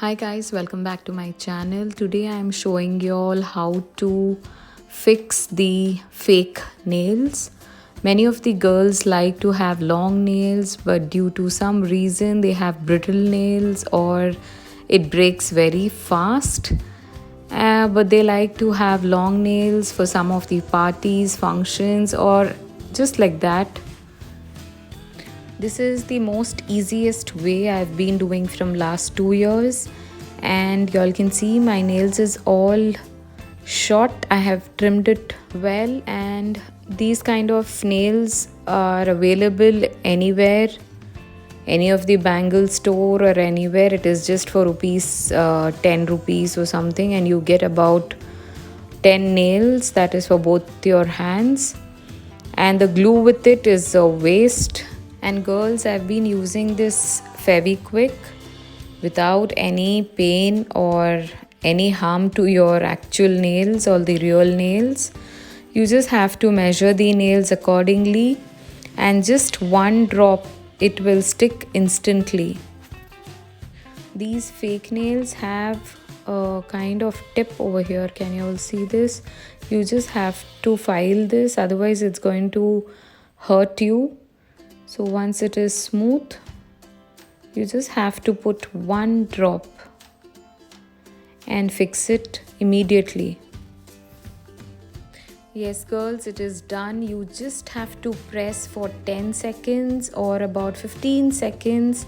Hi guys, welcome back to my channel. Today I am showing you all how to fix the fake nails. Many of the girls like to have long nails, but due to some reason they have brittle nails or it breaks very fast. But they like to have long nails for some of the parties, functions, or just like that. This is the most easiest way I've been doing from last 2 years, and y'all can see my nails is all short. I have trimmed it well, and these kind of nails are available anywhere, any of the bangle store or anywhere. It is just for rupees 10 rupees or something, and you get about 10 nails, that is for both your hands, and the glue with it is a waste. And girls, I've been using this Fevikwik without any pain or any harm to your actual nails or the real nails. You just have to measure the nails accordingly, and just one drop, it will stick instantly. These fake nails have a kind of tip over here. Can you all see this? You just have to file this, otherwise it's going to hurt you. So once it is smooth, you just have to put one drop and fix it immediately. Yes girls, it is done. You just have to press for 10 seconds or about 15 seconds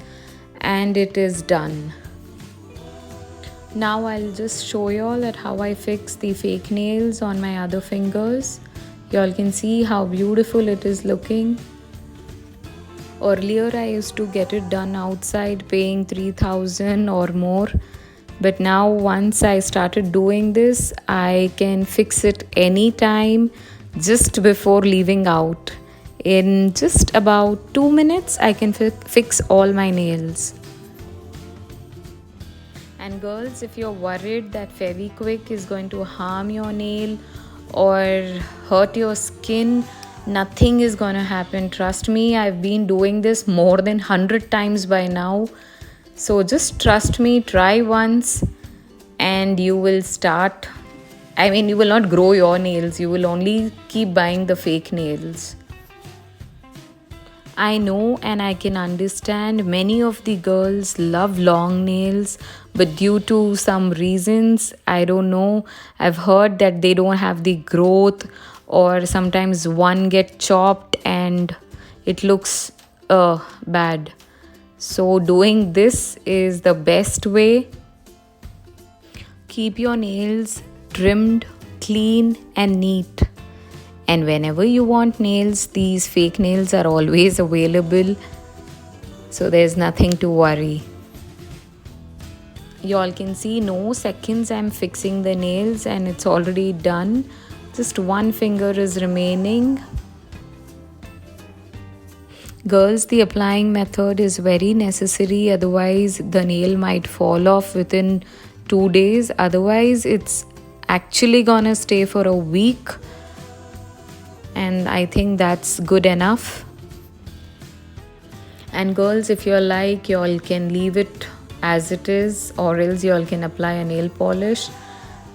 and it is done. Now I'll just show you all at how I fix the fake nails on my other fingers. Y'all can see how beautiful it is looking. Earlier I used to get it done outside paying 3,000 or more, but now once I started doing this, I can fix it anytime just before leaving out. In just about 2 minutes I can fix all my nails. And girls, if you're worried that Fevikwik is going to harm your nail or hurt your skin, nothing is gonna happen. Trust me, I've been doing this more than 100 times by now. So just trust me, try once and you will start. You will not grow your nails, you will only keep buying the fake nails. I know and I can understand many of the girls love long nails, but due to some reasons, I don't know, I've heard that they don't have the growth, or sometimes one get chopped and it looks bad. So doing this is the best way. Keep your nails trimmed, clean and neat. And whenever you want nails, these fake nails are always available. So there's nothing to worry. You all can see no seconds I'm fixing the nails and it's already done. Just one finger is remaining. Girls, the applying method is very necessary, otherwise the nail might fall off within 2 days. Otherwise it's actually gonna stay for a week, and I think that's good enough. And girls, if you're like, y'all can leave it as it is, or else y'all can apply a nail polish.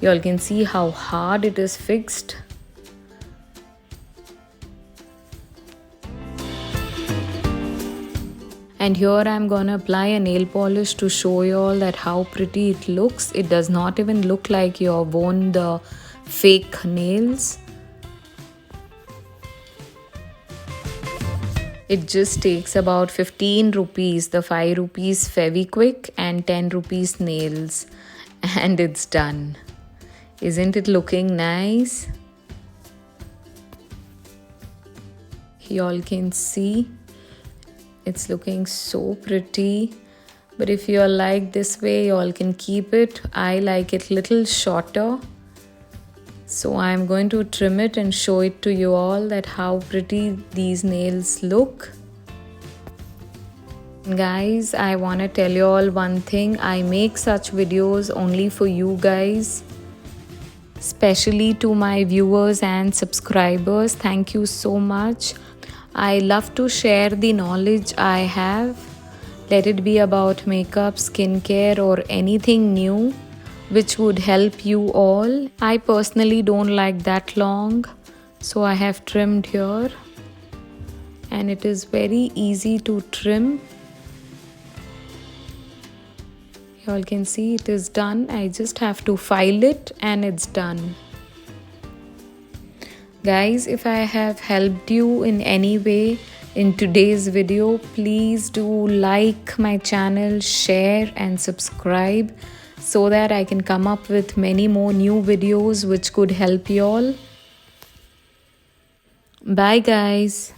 Y'all can see how hard it is fixed. And here I'm gonna apply a nail polish to show you all that how pretty it looks. It does not even look like you've worn the fake nails. It just takes about 15 rupees, the 5 rupees Fevikwik and 10 rupees nails, and it's done. Isn't it looking nice? Y'all can see it's looking so pretty. But if you're like this way, y'all can keep it. I like it little shorter. So I'm going to trim it and show it to you all that how pretty these nails look. Guys, I want to tell you all one thing. I make such videos only for you guys, especially to my viewers and subscribers. Thank you so much. I love to share the knowledge I have. Let it be about makeup, skincare, or anything new which would help you all. I personally don't like that long, so I have trimmed here, and it is very easy to trim. You all can see it is done. I just have to file it and it's done. Guys, if I have helped you in any way in today's video, please do like my channel, share and subscribe so that I can come up with many more new videos which could help you all. Bye guys.